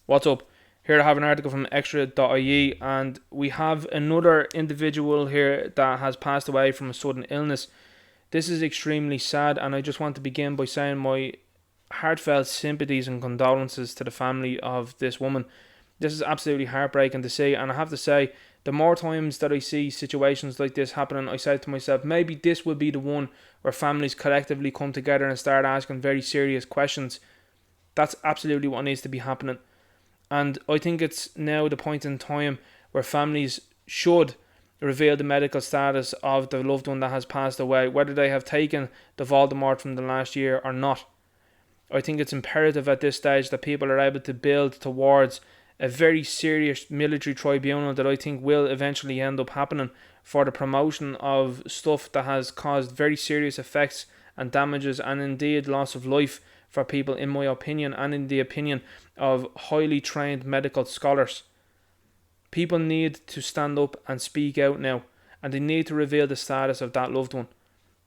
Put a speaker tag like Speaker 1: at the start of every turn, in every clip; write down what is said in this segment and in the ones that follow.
Speaker 1: What's up? Here I have an article from extra.ie, and we have another individual here that has passed away from a sudden illness. This is extremely sad, and I just want to begin by saying my heartfelt sympathies and condolences to the family of this woman. This is absolutely heartbreaking to see, and I have to say, the more times that I see situations like this happening, I say to myself, maybe this will be the one where families collectively come together and start asking very serious questions. That's absolutely what needs to be happening. And I think it's now the point in time where families should reveal the medical status of the loved one that has passed away, whether they have taken the Voldemort from the last year or not. I think it's imperative at this stage that people are able to build towards a very serious military tribunal that I think will eventually end up happening for the promotion of stuff that has caused very serious effects and damages and indeed loss of life for people, in my opinion, and in the opinion of highly trained medical scholars. People need to stand up and speak out now, and they need to reveal the status of that loved one.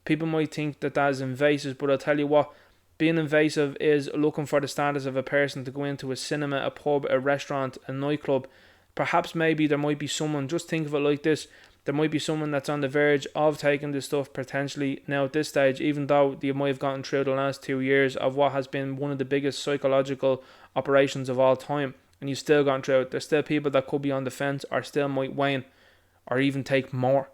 Speaker 1: People might think that is invasive, but I'll tell you what, being invasive is looking for the status of a person to go into a cinema, a pub, a restaurant, a nightclub. Perhaps maybe there might be someone, just think of it like this, there might be someone that's on the verge of taking this stuff potentially now at this stage, even though you might have gotten through the last 2 years of what has been one of the biggest psychological operations of all time, and you've still gone through it. There's still people that could be on the fence or still might wane or even take more.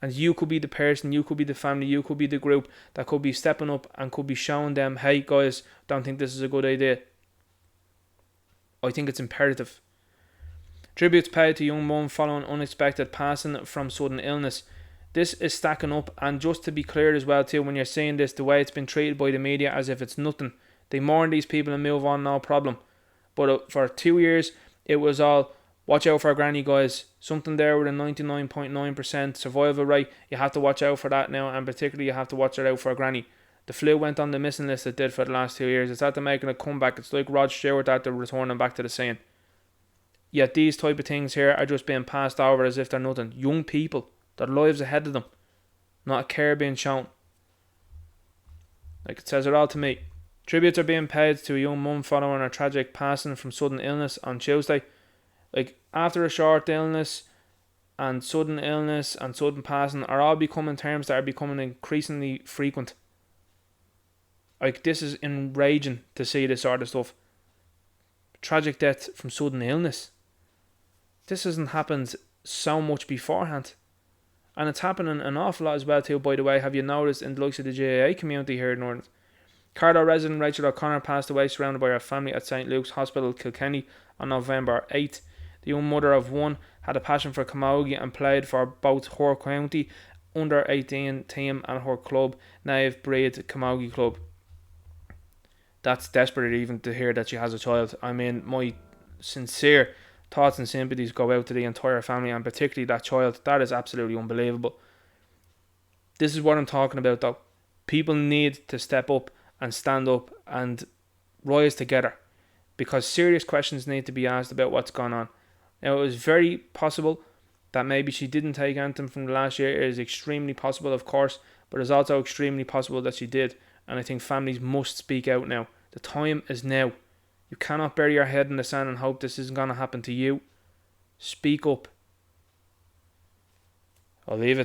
Speaker 1: And you could be the person, you could be the family, you could be the group that could be stepping up and could be showing them, hey guys, don't think this is a good idea. I think it's imperative. Tributes paid to young mum following unexpected passing from sudden illness. This is stacking up, and just to be clear as well too, when you're seeing this, the way it's been treated by the media as if it's nothing. They mourn these people and move on, no problem. But for 2 years, it was all, watch out for granny guys. Something there with a 99.9% survival rate. You have to watch out for that now, and particularly you have to watch out for granny. The flu went on the missing list, it did, for the last 2 years. It's after making a comeback. It's like Rod Stewart after returning back to the scene. Yet these type of things here are just being passed over as if they're nothing. Young people, their lives ahead of them, not a care being shown. Like, it says it all to me. Tributes are being paid to a young mum following her tragic passing from sudden illness on Tuesday. Like, after a short illness and sudden passing are all becoming terms that are becoming increasingly frequent. Like, this is enraging to see this sort of stuff. Tragic death from sudden illness. This hasn't happened so much beforehand. And it's happening an awful lot as well too, by the way. Have you noticed in the likes of the GAA community here in Northern? Carlow resident Rachel O'Connor passed away surrounded by her family at St Luke's Hospital, Kilkenny on November 8th. The young mother of one had a passion for camogie and played for both her county under 18 team and her club, Native Breed Camogie Club. That's desperate even to hear that she has a child. I mean, my sincere thoughts and sympathies go out to the entire family and particularly that child. That is absolutely unbelievable. This is what I'm talking about though. People need to step up and stand up and rise together, because serious questions need to be asked about what's gone on. Now, it was very possible that maybe she didn't take anything from the last year. It is extremely possible, of course, but it's also extremely possible that she did, and I think families must speak out now. The time is now. You cannot bury your head in the sand and hope this isn't going to happen to you. Speak up. I'll leave it there.